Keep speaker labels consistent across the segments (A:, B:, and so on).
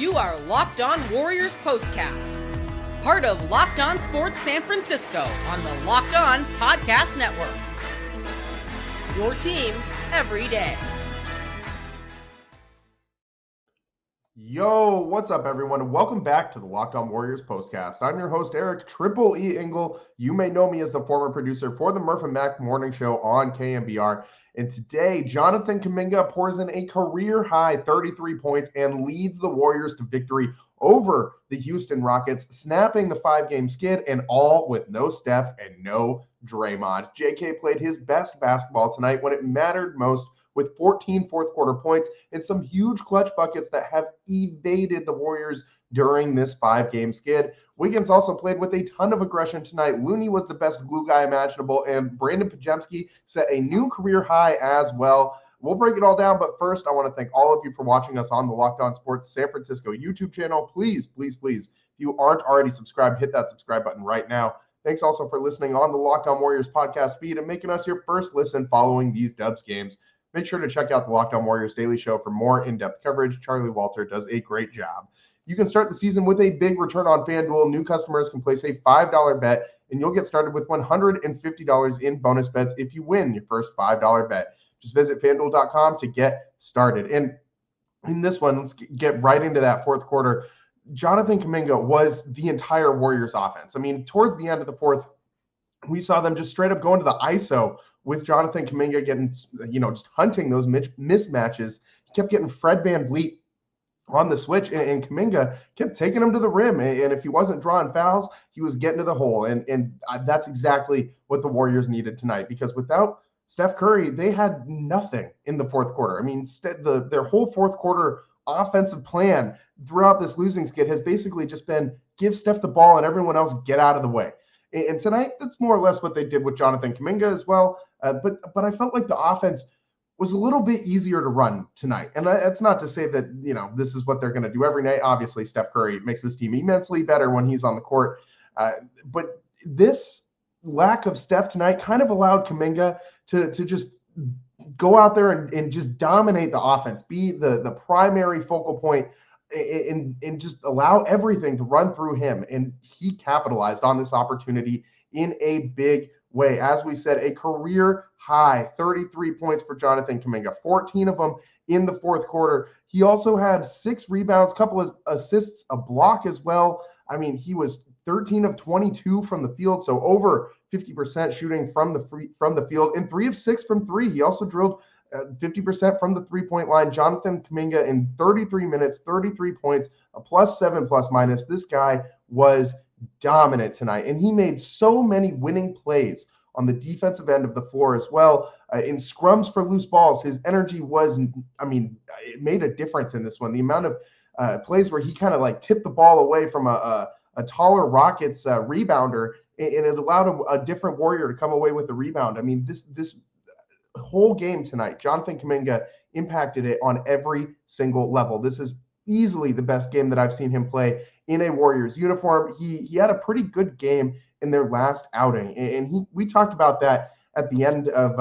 A: You are Locked On Warriors POSTCAST, part of Locked On Sports San Francisco on the Locked On Podcast Network. Your team every day.
B: Yo, what's up, everyone? And welcome back to the Locked On Warriors Postcast. I'm your host, Eric Triple E Engel. You may know me as the former producer for the Murph and Mac Morning Show on KMBR. And today, Jonathan Kuminga pours in a career-high 33 points and leads the Warriors to victory over the Houston Rockets, snapping the 5-game skid, and all with no Steph and no Draymond. JK played his best basketball tonight when it mattered most, with 14 fourth-quarter points and some huge clutch buckets that have evaded the Warriors during this 5-game skid. Wiggins also played with a ton of aggression tonight. Looney was the best glue guy imaginable, and Brandon Pajemski set a new career high as well. We'll break it all down, but first, I want to thank all of you for watching us on the Locked On Sports San Francisco YouTube channel. Please, please, please, if you aren't already subscribed, hit that subscribe button right now. Thanks also for listening on the Locked On Warriors podcast feed and making us your first listen following these Dubs games. Make sure to check out the Locked On Warriors Daily Show for more in-depth coverage. Charlie Walter does a great job. You can start the season with a big return on FanDuel. New customers can place a $5 bet, and you'll get started with $150 in bonus bets if you win your first $5 bet. Just visit FanDuel.com to get started. And in this one, let's get right into that fourth quarter. Jonathan Kuminga was the entire Warriors offense. I mean, towards the end of the fourth, we saw them just straight up going to the ISO with Jonathan Kuminga getting, just hunting those mismatches. He kept getting Fred VanVleet on the switch, and Kuminga kept taking him to the rim. And if he wasn't drawing fouls, he was getting to the hole. And that's exactly what the Warriors needed tonight, because without Steph Curry, they had nothing in the fourth quarter. I mean, their whole fourth quarter offensive plan throughout this losing skid has basically just been give Steph the ball and everyone else get out of the way. And tonight, that's more or less what they did with Jonathan Kuminga as well. But I felt like the offense was a little bit easier to run tonight. And that's not to say that, this is what they're going to do every night. Obviously, Steph Curry makes this team immensely better when he's on the court. But this lack of Steph tonight kind of allowed Kuminga to just go out there and just dominate the offense, be the primary focal point, and just allow everything to run through him. And he capitalized on this opportunity in a big way. As we said, a career high 33 points for Jonathan Kuminga, 14 of them in the fourth quarter. He also had 6 rebounds, couple of assists, a block as well. I mean, he was 13 of 22 from the field, so over 50% shooting from the field, and 3 of 6 from 3. He also drilled 50% from the three-point line. Jonathan Kuminga in 33 minutes, 33 points, a +7 +-. This guy was dominant tonight, and he made so many winning plays on the defensive end of the floor as well. In scrums for loose balls, his energy was, it made a difference in this one. The amount of plays where he kind of tipped the ball away from a taller Rockets rebounder, and it allowed a different Warrior to come away with the rebound. I mean, this whole game tonight, Jonathan Kuminga impacted it on every single level. This is easily the best game that I've seen him play in a Warriors uniform. He had a pretty good game in their last outing, and we talked about that at the end of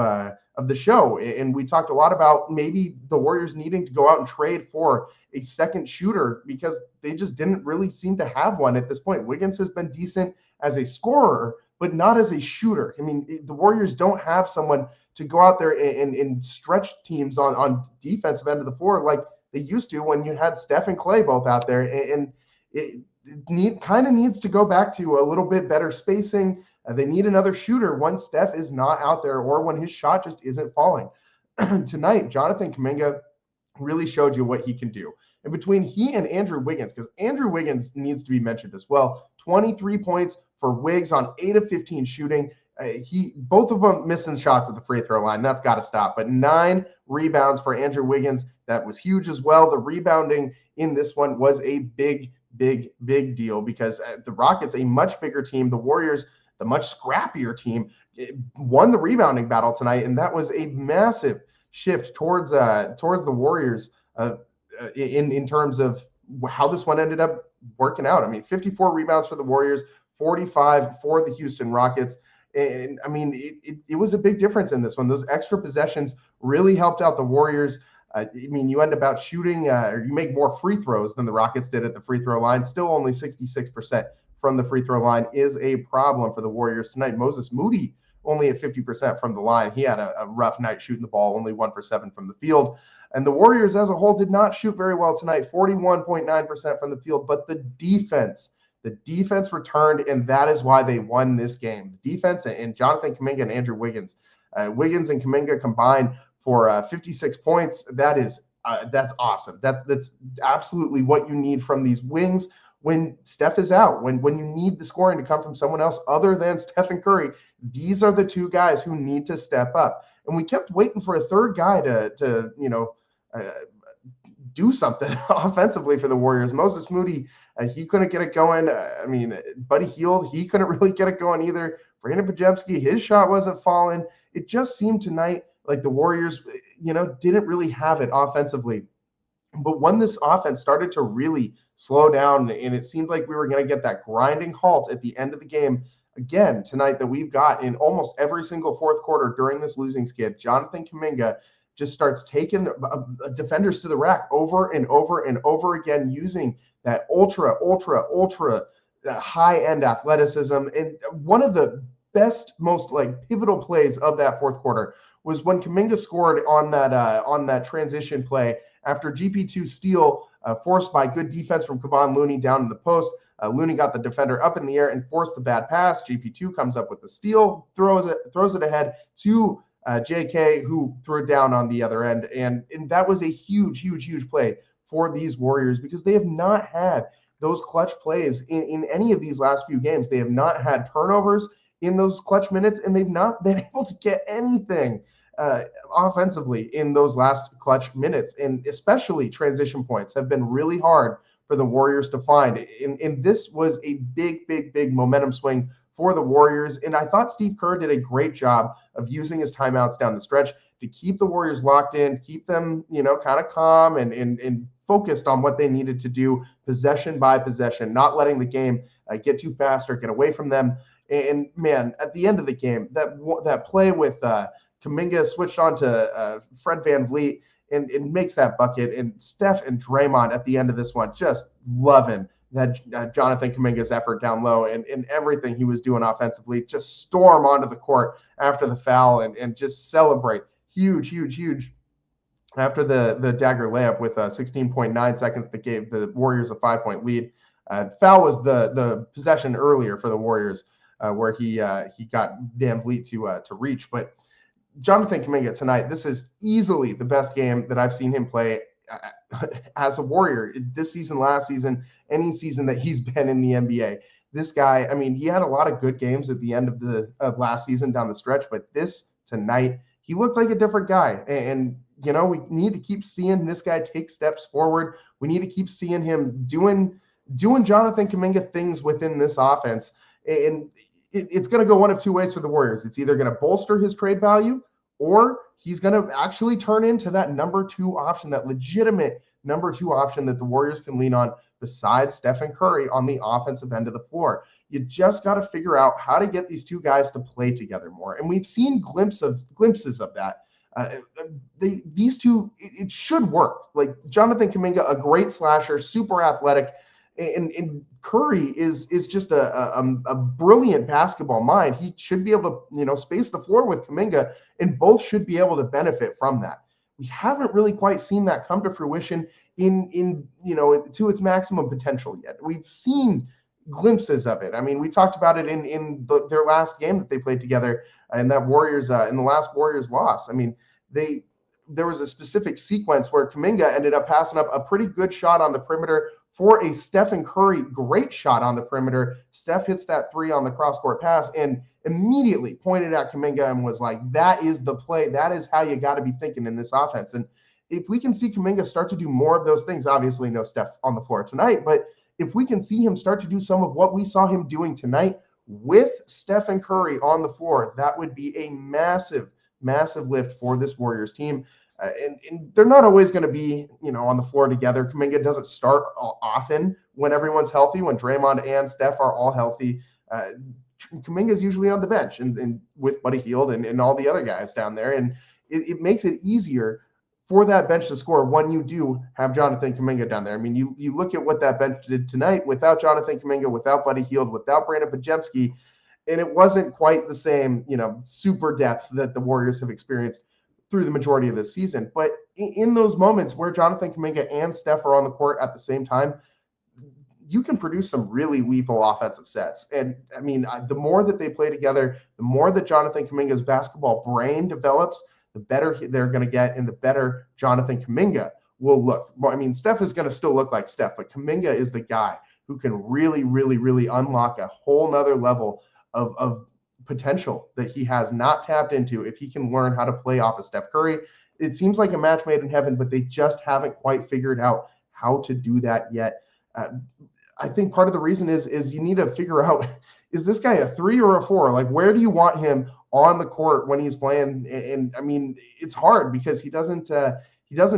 B: the show, and we talked a lot about maybe the Warriors needing to go out and trade for a second shooter because they just didn't really seem to have one at this point. Wiggins has been decent as a scorer, but not as a shooter. I mean, the Warriors don't have someone to go out there and stretch teams on defensive end of the floor like they used to when you had Steph and Clay both out there. And it kind of needs to go back to a little bit better spacing. They need another shooter when Steph is not out there or when his shot just isn't falling. Tonight, Jonathan Kuminga really showed you what he can do. And between he and Andrew Wiggins, because Andrew Wiggins needs to be mentioned as well, 23 points for Wiggs on 8 of 15 shooting. Both of them missing shots at the free throw line. That's got to stop. But 9 rebounds for Andrew Wiggins. That was huge as well. The rebounding in this one was a big deal because the Rockets, a much bigger team, the Warriors, the much scrappier team, won the rebounding battle tonight, and that was a massive shift towards the Warriors in terms of how this one ended up working out. I mean, 54 rebounds for the Warriors, 45 for the Houston Rockets. And I mean, it was a big difference in this one. Those extra possessions really helped out the Warriors. I mean, you end up out shooting, or you make more free throws than the Rockets did at the free throw line. Still only 66% from the free throw line is a problem for the Warriors tonight. Moses Moody only at 50% from the line. He had a rough night shooting the ball, only 1 for 7 from the field. And the Warriors as a whole did not shoot very well tonight, 41.9% from the field. But the defense returned, and that is why they won this game. Defense and Jonathan Kuminga and Andrew Wiggins. Wiggins and Kuminga combined for 56 points. That's awesome. That's absolutely what you need from these wings when Steph is out, when you need the scoring to come from someone else other than Stephen Curry. These are the two guys who need to step up. And we kept waiting for a third guy to do something offensively for the Warriors. Moses Moody, he couldn't get it going. Buddy Hield, he couldn't really get it going either. Brandon Podziemski, his shot wasn't falling. It just seemed tonight like the Warriors, didn't really have it offensively. But when this offense started to really slow down, and it seemed like we were going to get that grinding halt at the end of the game again tonight that we've got in almost every single fourth quarter during this losing skid, Jonathan Kuminga just starts taking defenders to the rack over and over and over again, using that ultra high-end athleticism. And one of the best, most pivotal plays of that fourth quarter was when Kuminga scored on that transition play after GP2 steal forced by good defense from Kevon Looney down in the post. Looney got the defender up in the air and forced the bad pass. GP2 comes up with the steal, throws it ahead to JK, who threw it down on the other end. And that was a huge play for these Warriors, because they have not had those clutch plays in any of these last few games. They have not had turnovers in those clutch minutes, and they've not been able to get anything offensively in those last clutch minutes. And especially transition points have been really hard for the Warriors to find. And this was a big momentum swing for the Warriors. And I thought Steve Kerr did a great job of using his timeouts down the stretch to keep the Warriors locked in, keep them, kind of calm and focused on what they needed to do possession by possession, not letting the game get too fast or get away from them. And man, at the end of the game, that play with Kuminga switched on to Fred VanVleet, and it makes that bucket. And Steph and Draymond at the end of this one just loving that Jonathan Kuminga's effort down low and everything he was doing offensively. Just storm onto the court after the foul and just celebrate. Huge after the dagger layup with 16.9 seconds that gave the Warriors a 5-point lead. Foul was the possession earlier for the Warriors where he got VanVleet to reach. But Jonathan Kuminga tonight, this is easily the best game that I've seen him play as a Warrior this season, last season, any season that he's been in the NBA. This guy, he had a lot of good games at the end of last season down the stretch, but this tonight, he looked like a different guy. And we need to keep seeing this guy take steps forward. We need to keep seeing him doing Jonathan Kuminga things within this offense. And it's going to go one of two ways for the Warriors. It's either going to bolster his trade value, or he's going to actually turn into that number 2 option, that legitimate number 2 option that the Warriors can lean on besides Stephen Curry on the offensive end of the floor. You just got to figure out how to get these two guys to play together more. And we've seen glimpses of that. These two, it should work. Like Jonathan Kuminga, a great slasher, super athletic, and Curry is just a brilliant basketball mind. He should be able to space the floor with Kuminga, and both should be able to benefit from that. We haven't really quite seen that come to fruition in to its maximum potential yet. We've seen glimpses of it. We talked about it in their last game that they played together, and that Warriors in the last Warriors loss. There was a specific sequence where Kuminga ended up passing up a pretty good shot on the perimeter for a Stephen Curry great shot on the perimeter. Steph hits that 3 on the cross-court pass and immediately pointed at Kuminga and was like, that is the play. That is how you got to be thinking in this offense. And if we can see Kuminga start to do more of those things, obviously no Steph on the floor tonight, but if we can see him start to do some of what we saw him doing tonight with Stephen Curry on the floor, that would be a massive lift for this Warriors team. And they're not always going to be, on the floor together. Kuminga doesn't start often when everyone's healthy, when Draymond and Steph are all healthy. Kuminga is usually on the bench and with Buddy Hield and all the other guys down there. And it makes it easier for that bench to score when you do have Jonathan Kuminga down there. I mean, you look at what that bench did tonight without Jonathan Kuminga, without Buddy Hield, without Brandon Podziemski, and it wasn't quite the same, super depth that the Warriors have experienced through the majority of this season. But in those moments where Jonathan Kuminga and Steph are on the court at the same time, you can produce some really lethal offensive sets. And I mean, the more that they play together, the more that Jonathan Kuminga's basketball brain develops, the better they're going to get, and the better Jonathan Kuminga will look. Well, I mean, Steph is going to still look like Steph, but Kuminga is the guy who can really, really, really unlock a whole nother level of potential that he has not tapped into if he can learn how to play off of Steph Curry. It seems like a match made in heaven, but they just haven't quite figured out how to do that yet. I think part of the reason is you need to figure out, is this guy a 3 or a 4? Like, where do you want him on the court when he's playing? And I mean, it's hard because he doesn't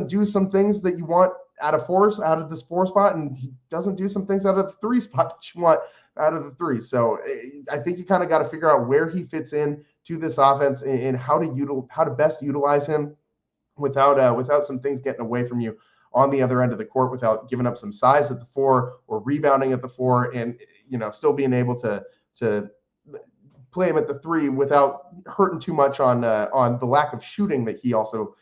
B: do some things that you want out of this 4 spot, and he doesn't do some things out of the 3 spot that you want out of the 3. So I think you kind of got to figure out where he fits in to this offense and how to best utilize him without some things getting away from you on the other end of the court, without giving up some size at the 4 or rebounding at the 4, and still being able to play him at the 3 without hurting too much on the lack of shooting that he also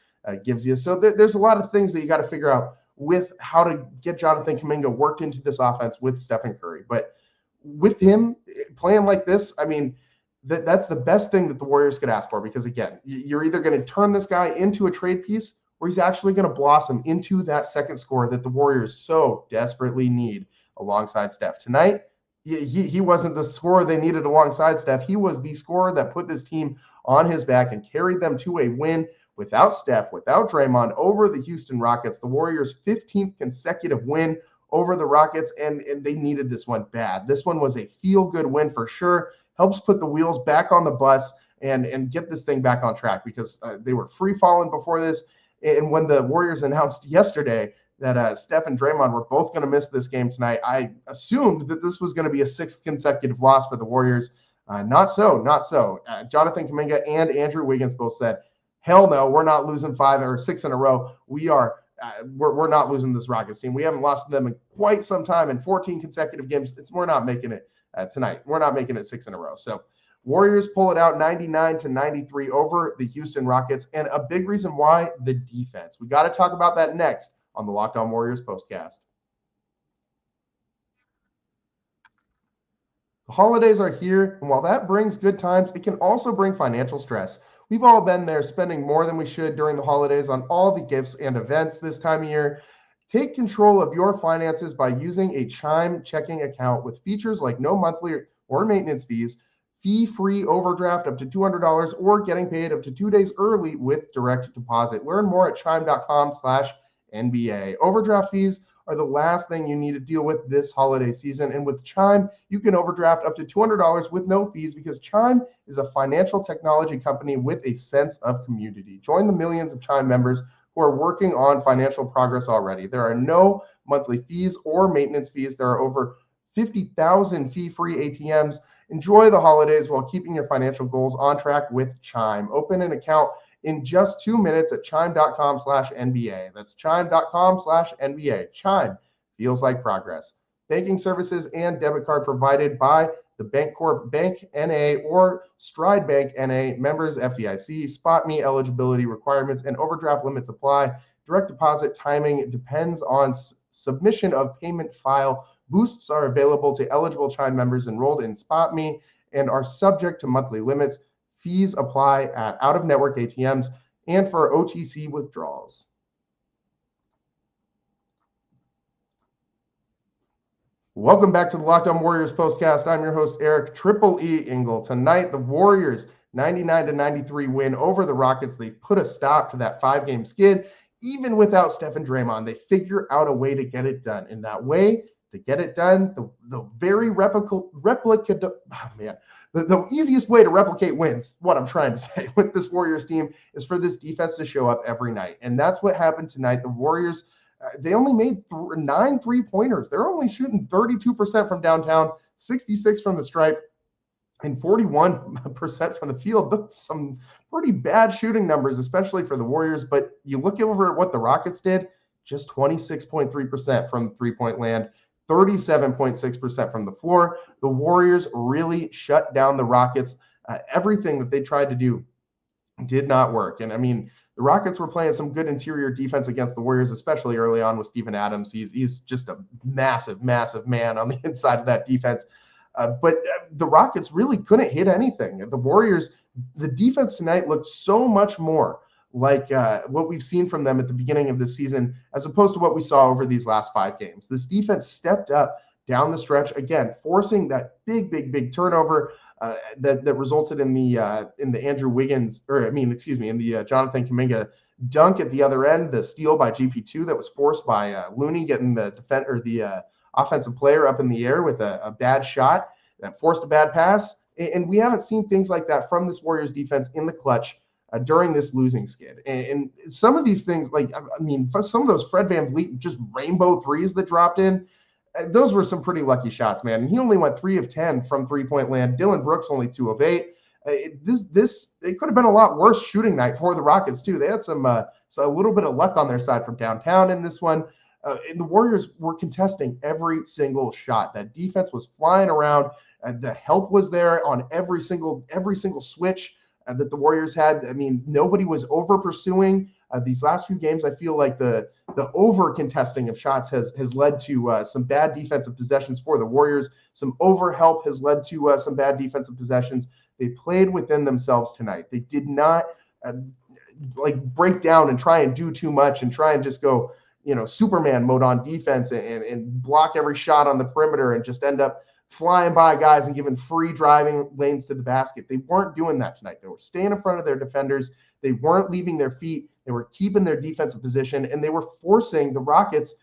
B: gives you. So there's a lot of things that you got to figure out with how to get Jonathan Kuminga worked into this offense with Stephen Curry. But with him playing like this, I mean, that's the best thing that the Warriors could ask for, because again, you're either going to turn this guy into a trade piece, or he's actually going to blossom into that second scorer that the Warriors so desperately need alongside Steph. Tonight, he wasn't the scorer they needed alongside Steph. He was the scorer that put this team on his back and carried them to a win without Steph, without Draymond, over the Houston Rockets. The Warriors' 15th consecutive win over the Rockets, and they needed this one bad. This one was a feel-good win for sure. Helps put the wheels back on the bus and get this thing back on track, because they were free-falling before this. And when the Warriors announced yesterday that Steph and Draymond were both going to miss this game tonight, I assumed that this was going to be a 6th consecutive loss for the Warriors. Not so. Jonathan Kuminga and Andrew Wiggins both said, hell no, we're not losing 5 or 6 in a row. We're not losing this Rockets team. We haven't lost to them in quite some time, in 14 consecutive games. We're not making it tonight. We're not making it 6 in a row. So Warriors pull it out 99-93 over the Houston Rockets, and a big reason why, the defense. We got to talk about that next on the Locked On Warriors postcast. The holidays are here, and while that brings good times, it can also bring financial stress. We've all been there, spending more than we should during the holidays on all the gifts and events this time of year. Take control of your finances by using a Chime checking account with features like no monthly or maintenance fees, fee-free overdraft up to $200, or getting paid up to 2 days early with direct deposit. Learn more at chime.com/NBA. Overdraft fees are the last thing you need to deal with this holiday season. And with Chime, you can overdraft up to $200 with no fees, because Chime is a financial technology company with a sense of community. Join the millions of Chime members who are working on financial progress already. There are no monthly fees or maintenance fees. There are over 50,000 fee-free ATMs. Enjoy the holidays while keeping your financial goals on track with Chime. Open an account in just 2 minutes at chime.com/NBA. That's chime.com/NBA. Chime feels like progress. Banking services and debit card provided by the Bancorp Bank NA or Stride Bank NA, members FDIC. Spot me eligibility requirements and overdraft limits apply. Direct deposit timing depends on submission of payment file. Boosts are available to eligible Chime members enrolled in Spot Me and are subject to monthly limits. Fees apply at out-of-network ATMs and for OTC withdrawals. Welcome back to the Locked On Warriors postcast. I'm your host, Eric Triple E Engel. Tonight, the Warriors 99-93 win over the Rockets. They've put a stop to that 5-game skid. Even without Steph and Draymond, they figure out a way to get it done. In that way, to get it done, the very the easiest way to replicate wins, what I'm trying to say with this Warriors team, is for this defense to show up every night. And that's what happened tonight. The Warriors, they only made 9 3-pointers. They're only shooting 32% from downtown, 66 from the stripe. and 41% from the field. That's some pretty bad shooting numbers, especially for the Warriors. But you look over at what the Rockets did, just 26.3% from three-point land, 37.6% from the floor. The Warriors really shut down the Rockets. Everything that they tried to do did not work. And I mean, the Rockets were playing some good interior defense against the Warriors, especially early on with Steven Adams. He's just a massive, massive man on the inside of that defense. But the Rockets really couldn't hit anything. The Warriors, the defense tonight looked so much more like what we've seen from them at the beginning of the season, as opposed to what we saw over these last 5 games. This defense stepped up down the stretch, again, forcing that big turnover that resulted in the Andrew Wiggins, in the Jonathan Kuminga dunk at the other end, the steal by GP2 that was forced by Looney getting the offensive player up in the air with a bad shot that forced a bad pass. And we haven't seen things like that from this Warriors defense in the clutch during this losing skid. And some of these things, some of those Fred VanVleet just rainbow threes that dropped in, those were some pretty lucky shots, man. And he only went 3 of 10 from three-point land. Dillon Brooks only 2 of 8. It could have been a lot worse shooting night for the Rockets too. They had a little bit of luck on their side from downtown in this one. And the Warriors were contesting every single shot. That defense was flying around. The help was there on every single switch that the Warriors had. I mean, nobody was over pursuing. These last few games, I feel like the over contesting of shots has led to some bad defensive possessions for the Warriors. Some over help has led to some bad defensive possessions. They played within themselves tonight. They did not break down and try and do too much and try and just go, Superman mode on defense and block every shot on the perimeter and just end up flying by guys and giving free driving lanes to the basket. They weren't doing that tonight. They were staying in front of their defenders. They weren't leaving their feet. They were keeping their defensive position, and they were forcing the Rockets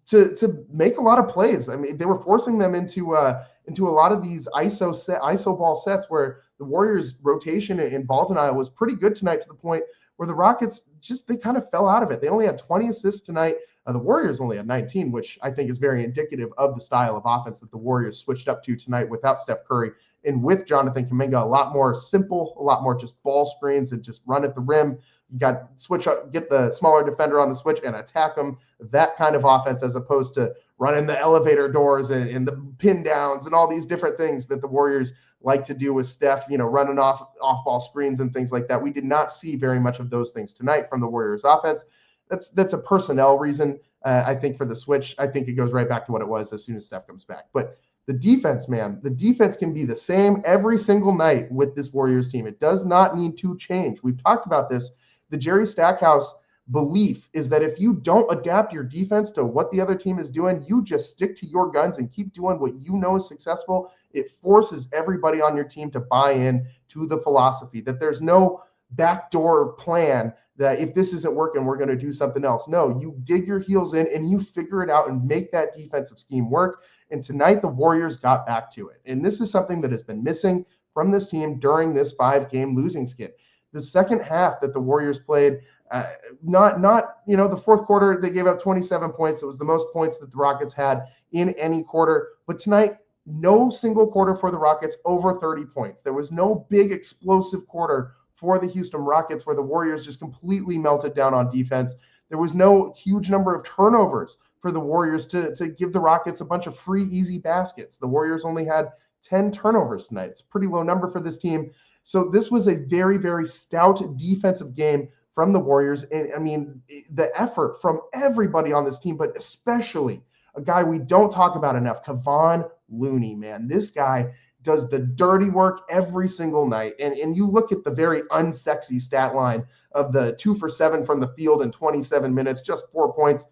B: to make a lot of plays. I mean, they were forcing them into a lot of these ISO ball sets where the Warriors' rotation and ball denial was pretty good tonight, to the point where the Rockets they kind of fell out of it. They only had 20 assists tonight. The Warriors only had 19, which I think is very indicative of the style of offense that the Warriors switched up to tonight without Steph Curry and with Jonathan Kuminga. A lot more simple, a lot more just ball screens and just run at the rim. You got switch up, get the smaller defender on the switch and attack them. That kind of offense, as opposed to running the elevator doors and the pin downs and all these different things that the Warriors like to do with Steph, running off ball screens and things like that. We did not see very much of those things tonight from the Warriors offense. That's a personnel reason, I think, for the switch. I think it goes right back to what it was as soon as Steph comes back. But the defense, man, the defense can be the same every single night with this Warriors team. It does not need to change. We've talked about this. The Jerry Stackhouse belief is that if you don't adapt your defense to what the other team is doing, you just stick to your guns and keep doing what you know is successful. It forces everybody on your team to buy in to the philosophy that there's no backdoor plan that if this isn't working, we're going to do something else. No, you dig your heels in and you figure it out and make that defensive scheme work. And tonight the Warriors got back to it. And this is something that has been missing from this team during this 5-game losing skid. The second half that the Warriors played, the fourth quarter, they gave up 27 points. It was the most points that the Rockets had in any quarter. But tonight, no single quarter for the Rockets over 30 points. There was no big explosive quarter for the Houston Rockets where the Warriors just completely melted down on defense. There was no huge number of turnovers for the Warriors to give the Rockets a bunch of free, easy baskets. The Warriors only had 10 turnovers tonight. It's a pretty low number for this team. So this was a very, very stout defensive game from the Warriors. And I mean, the effort from everybody on this team, but especially a guy we don't talk about enough, Kevon Looney, man. This guy does the dirty work every single night. And you look at the very unsexy stat line of the 2 for 7 from the field in 27 minutes, just 4 points.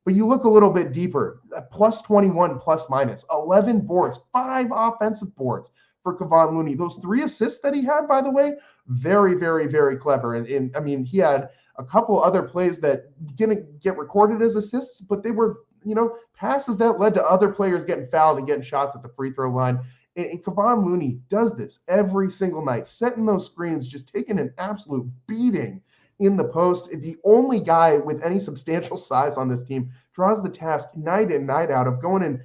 B: But you look a little bit deeper, plus 21 plus minus, 11 boards, 5 offensive boards for Kevon Looney. Those 3 assists that he had, by the way, very, very, very clever. And I mean, he had a couple other plays that didn't get recorded as assists, but they were, passes that led to other players getting fouled and getting shots at the free throw line. And Kevon Looney does this every single night, setting those screens, just taking an absolute beating in the post. The only guy with any substantial size on this team draws the task night in, night out of going and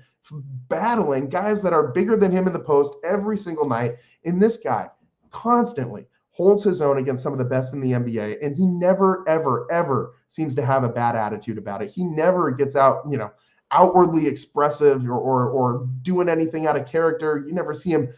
B: battling guys that are bigger than him in the post every single night. And this guy constantly holds his own against some of the best in the NBA, and he never, ever, ever seems to have a bad attitude about it. He never gets out, outwardly expressive or doing anything out of character. You never see him,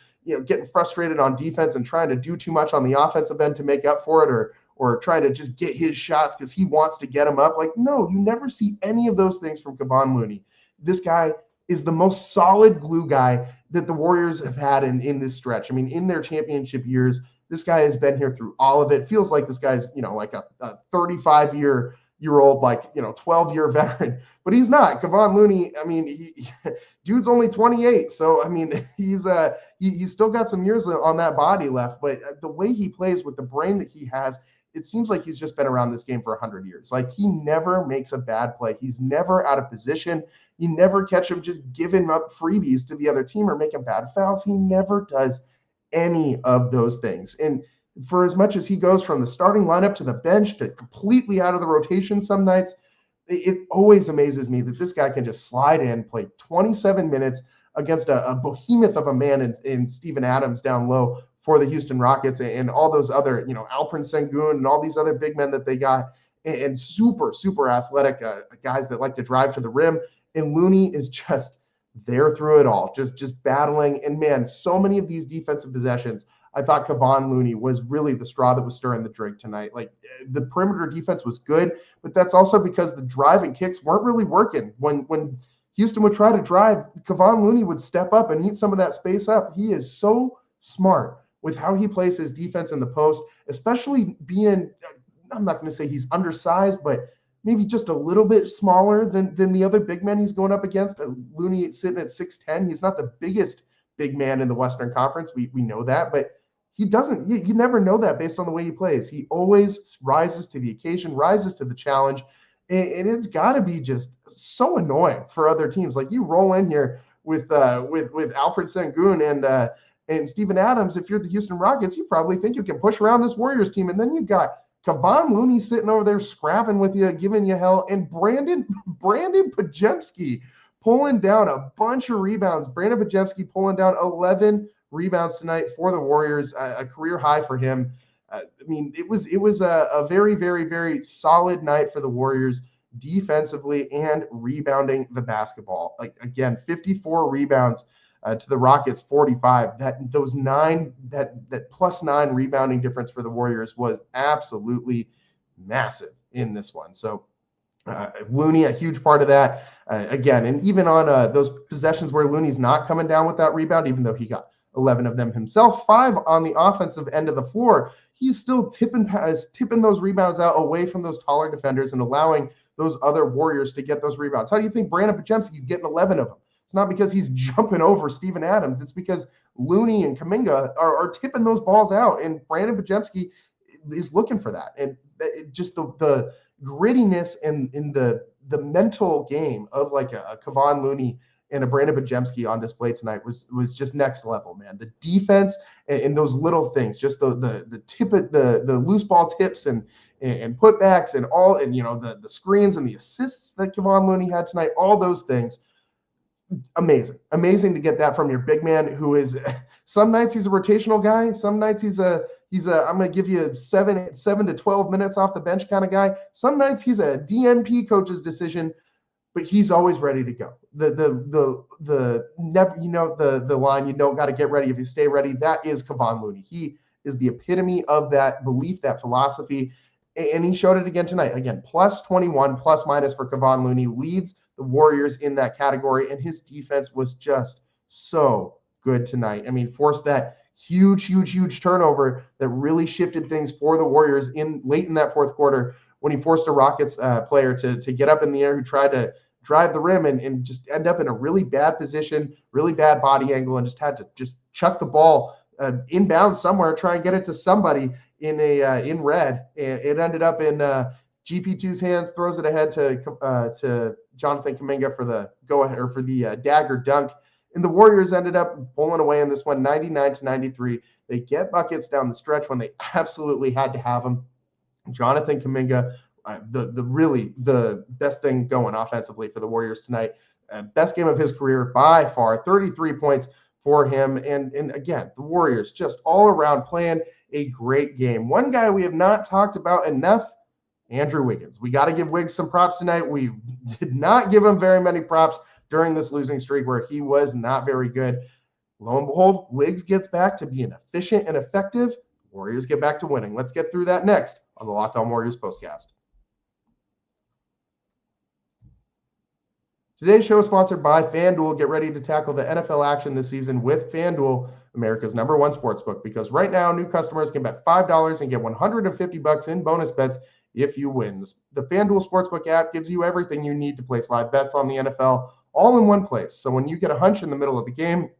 B: getting frustrated on defense and trying to do too much on the offensive end to make up for it, or trying to just get his shots because he wants to get them up. Like, no, you never see any of those things from Kevon Looney. This guy is the most solid glue guy that the Warriors have had in this stretch. I mean, in their championship years, this guy has been here through all of it. Feels like this guy's, like a 35-year-old, 12-year veteran, but he's not. Kevon Looney, I mean, dude's only 28. So, I mean, he's still got some years on that body left, but the way he plays with the brain that he has, it seems like he's just been around this game for 100 years. Like, he never makes a bad play. He's never out of position. You never catch him just giving up freebies to the other team or making bad fouls. He never does any of those things. And for as much as he goes from the starting lineup to the bench to completely out of the rotation some nights, it always amazes me that this guy can just slide in, play 27 minutes against a behemoth of a man in Steven Adams down low for the Houston Rockets, and all those other, Alperen Sengun and all these other big men that they got, and super, super athletic guys that like to drive to the rim. And Looney is just there through it all, just battling. And man, so many of these defensive possessions, I thought Kevon Looney was really the straw that was stirring the drink tonight. Like, the perimeter defense was good, but that's also because the drive and kicks weren't really working. When Houston would try to drive, Kevon Looney would step up and eat some of that space up. He is so smart with how he plays his defense in the post, especially being, I'm not going to say he's undersized, but maybe just a little bit smaller than the other big men he's going up against. But Looney sitting at 6'10", he's not the biggest big man in the Western Conference. We know that, but he doesn't, you never know that based on the way he plays. He always rises to the occasion, rises to the challenge, and it's got to be just so annoying for other teams. Like, you roll in here with Alfred Sengun and Steven Adams. If you're the Houston Rockets, you probably think you can push around this Warriors team, and then you've got Kevon Looney sitting over there scrapping with you, giving you hell, and Brandon Podziemski pulling down a bunch of rebounds. Brandon Podziemski pulling down 11 rebounds tonight for the Warriors, a career high for him. I mean, it was a very, very, very solid night for the Warriors defensively and rebounding the basketball. Like, again, 54 rebounds to the Rockets 45. That +9 rebounding difference for the Warriors was absolutely massive in this one. So Looney, a huge part of that. Again, and even on those possessions where Looney's not coming down with that rebound, even though he got 11 of them himself, 5 on the offensive end of the floor, he's still tipping those rebounds out away from those taller defenders and allowing those other Warriors to get those rebounds. How do you think Brandon Podziemski's getting 11 of them? It's not because he's jumping over Steven Adams. It's because Looney and Kuminga are tipping those balls out, and Brandon Podziemski is looking for that. And just the grittiness and in the mental game of like a Kevon Looney and a Brandon Podziemski on display tonight was just next level, man. The defense and those little things, just the tip, the loose ball tips and putbacks and all, and the screens and the assists that Kevon Looney had tonight, all those things. Amazing to get that from your big man, who is, some nights he's a rotational guy, some nights he's a I'm going to give you 7 to 12 minutes off the bench kind of guy. Some nights he's a DNP coach's decision, but he's always ready to go. The line, got to get ready if you stay ready. That is Kevon Looney. He is the epitome of that belief, that philosophy, and he showed it again tonight. Again, +21 ± for Kevon Looney, leads the Warriors in that category, and his defense was just so good tonight. I mean, forced that huge turnover that really shifted things for the Warriors late in that fourth quarter, when he forced a Rockets player to get up in the air who tried to drive the rim and just end up in a really bad position, really bad body angle, and just had to just chuck the ball inbounds somewhere, try and get it to somebody in red. It ended up in GP2's hands, throws it ahead to Jonathan Kuminga for the go-ahead, or for the dagger dunk. And the Warriors ended up pulling away in this one, 99-93. They get buckets down the stretch when they absolutely had to have them. Jonathan Kuminga, the best thing going offensively for the Warriors tonight. Best game of his career by far, 33 points for him. And again, the Warriors just all around playing a great game. One guy we have not talked about enough, Andrew Wiggins. We got to give Wiggs some props tonight. We did not give him very many props during this losing streak where he was not very good. Lo and behold, Wiggs gets back to being efficient and effective. Warriors get back to winning. Let's get through that next on the Locked On Warriors postcast. Today's show is sponsored by FanDuel. Get ready to tackle the NFL action this season with FanDuel, America's #1 sportsbook, because right now new customers can bet $5 and get $150 in bonus bets if you win. The FanDuel Sportsbook app gives you everything you need to place live bets on the NFL all in one place. So when you get a hunch in the middle of the game,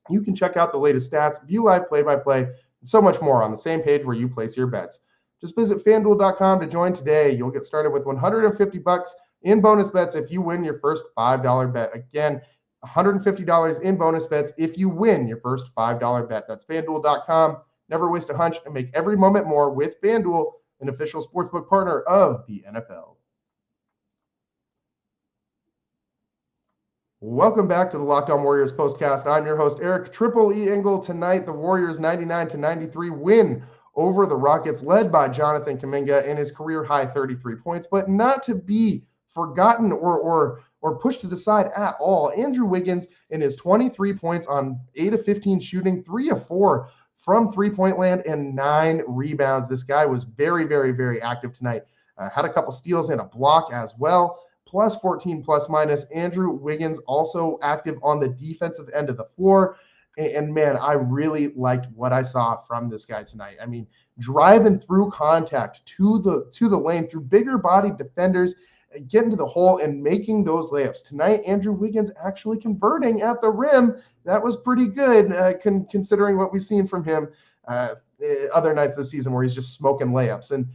B: you can check out the latest stats, view live play-by-play, and so much more on the same page where you place your bets. Just visit FanDuel.com to join today. You'll get started with $150 in bonus bets if you win your first $5 bet. Again, $150 in bonus bets if you win your first $5 bet. That's FanDuel.com. Never waste a hunch and make every moment more with FanDuel, an official sportsbook partner of the NFL. Welcome back to the Locked On Warriors postcast. I'm your host, Eric Triple E Engel. Tonight, the Warriors 99-93 win over the Rockets, led by Jonathan Kuminga in his career-high 33 points, but not to be forgotten or pushed to the side at all. Andrew Wiggins in his 23 points on 8 of 15 shooting, 3 of 4 from three-point land, and 9 rebounds. This guy was very, very, very active tonight. Had a couple steals and a block as well. Plus 14 plus minus. Andrew Wiggins also active on the defensive end of the floor. And man, I really liked what I saw from this guy tonight. I mean, driving through contact to the lane, through bigger bodied defenders, getting to the hole and making those layups. Tonight, Andrew Wiggins actually converting at the rim. That was pretty good, considering what we've seen from him other nights this season where he's just smoking layups. And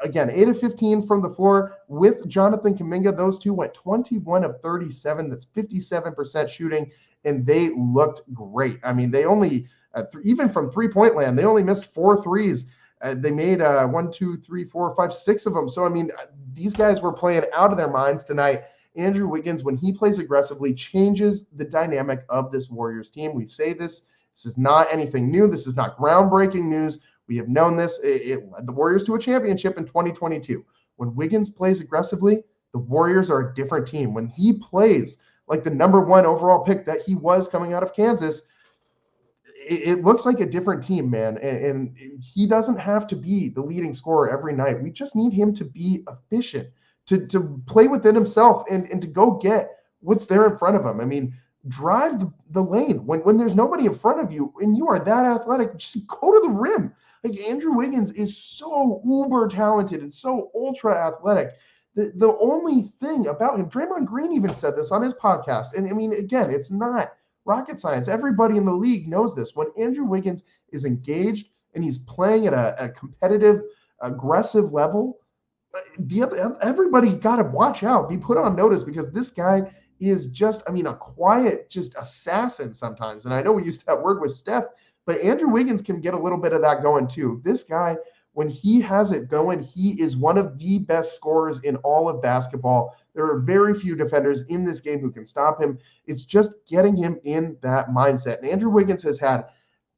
B: again, 8 of 15 from the floor with Jonathan Kuminga. Those two went 21 of 37. That's 57% shooting, and they looked great. I mean, they only, even from three-point land, they only missed 4 threes. They made 1, 2, 3, 4, 5, 6 of them. So, I mean, these guys were playing out of their minds tonight. Andrew Wiggins, when he plays aggressively, changes the dynamic of this Warriors team. We say this. This is not anything new. This is not groundbreaking news. We have known this. It led the Warriors to a championship in 2022. When Wiggins plays aggressively, the Warriors are a different team. When he plays like the #1 overall pick that he was coming out of Kansas, it looks like a different team, man. And he doesn't have to be the leading scorer every night. We just need him to be efficient, to play within himself and to go get what's there in front of him. I mean, drive the lane. When there's nobody in front of you and you are that athletic, just go to the rim. Like, Andrew Wiggins is so uber talented and so ultra athletic. The only thing about him, Draymond Green even said this on his podcast. And I mean, again, it's not rocket science. Everybody in the league knows this. When Andrew Wiggins is engaged and he's playing at a competitive, aggressive level, everybody got to watch out, be put on notice, because this guy is just, I mean, a quiet, just assassin sometimes. And I know we used that word with Steph, but Andrew Wiggins can get a little bit of that going too. This guy, when he has it going, he is one of the best scorers in all of basketball. There are very few defenders in this game who can stop him. It's just getting him in that mindset. And Andrew Wiggins has had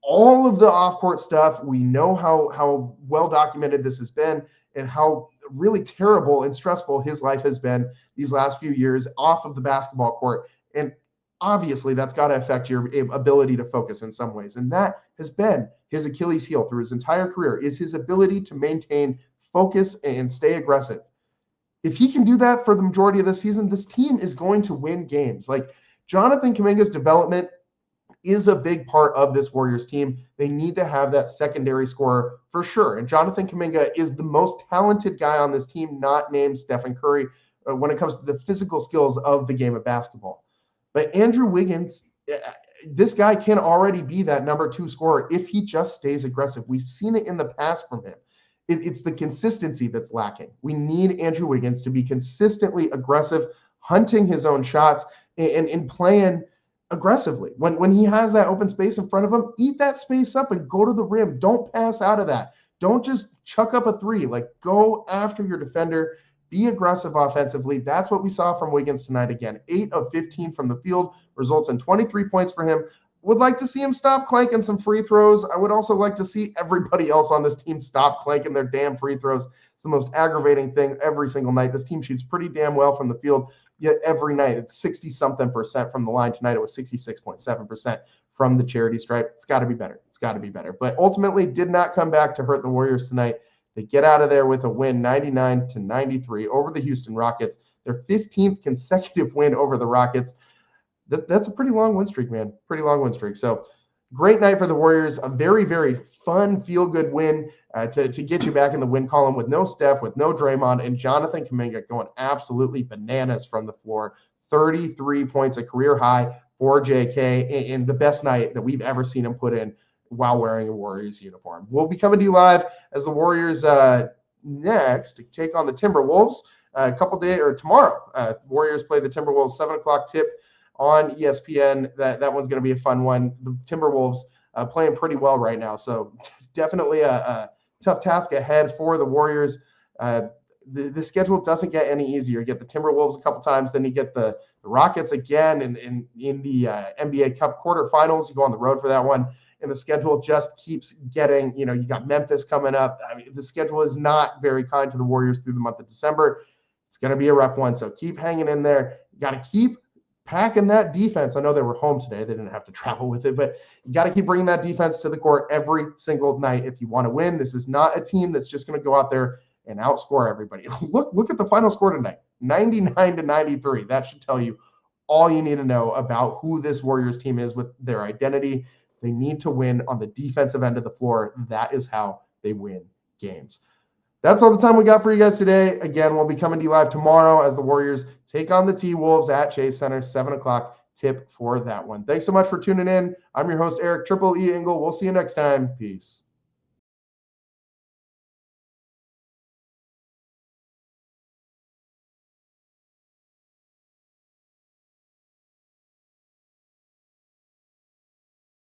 B: all of the off-court stuff. We know how well documented this has been and how really terrible and stressful his life has been these last few years off of the basketball court. And obviously that's got to affect your ability to focus in some ways. And that has been his Achilles heel through his entire career, is his ability to maintain focus and stay aggressive. If he can do that for the majority of the season, this team is going to win games. Like, Jonathan Kuminga's development is a big part of this Warriors team. They need to have that secondary scorer for sure. And Jonathan Kuminga is the most talented guy on this team, not named Stephen Curry, when it comes to the physical skills of the game of basketball. But Andrew Wiggins, this guy can already be that #2 scorer if he just stays aggressive. We've seen it in the past from him. It's the consistency that's lacking. We need Andrew Wiggins to be consistently aggressive, hunting his own shots and playing aggressively. When he has that open space in front of him, eat that space up and go to the rim. Don't pass out of that. Don't just chuck up a three. Like, go after your defender. Be aggressive offensively. That's what we saw from Wiggins tonight again. 8 of 15 from the field results in 23 points for him. Would like to see him stop clanking some free throws. I would also like to see everybody else on this team stop clanking their damn free throws. It's the most aggravating thing every single night. This team shoots pretty damn well from the field, yet every night it's 60-something% from the line. Tonight it was 66.7% from the charity stripe. It's got to be better. It's got to be better. But ultimately did not come back to hurt the Warriors tonight. They get out of there with a win, 99-93 over the Houston Rockets. Their 15th consecutive win over the Rockets. That's a pretty long win streak, man. Pretty long win streak. So great night for the Warriors. A very, very fun, feel-good win to get you back in the win column with no Steph, with no Draymond, and Jonathan Kuminga going absolutely bananas from the floor. 33 points, a career high for JK, in the best night that we've ever seen him put in while wearing a Warriors uniform. We'll be coming to you live as the Warriors next take on the Timberwolves tomorrow. Warriors play the Timberwolves 7 o'clock tip on ESPN. That one's going to be a fun one. The Timberwolves playing pretty well right now, so definitely a tough task ahead for the Warriors. The schedule doesn't get any easier. You get the Timberwolves a couple times, then you get the Rockets again in the NBA Cup quarterfinals. You go on the road for that one, and the schedule just keeps getting, you got Memphis coming up. I mean, the schedule is not very kind to the Warriors through the month of December. It's going to be a rough one, so keep hanging in there. You got to keep packing that defense. I know they were home today. They didn't have to travel with it, but you got to keep bringing that defense to the court every single night if you want to win. This is not a team that's just going to go out there and outscore everybody. Look at the final score tonight, 99-93. That should tell you all you need to know about who this Warriors team is with their identity. They need to win on the defensive end of the floor. That is how they win games. That's all the time we got for you guys today. Again, we'll be coming to you live tomorrow as the Warriors take on the T-Wolves at Chase Center, 7 o'clock tip for that one. Thanks so much for tuning in. I'm your host, Eric Triple E Engel. We'll see you next time. Peace.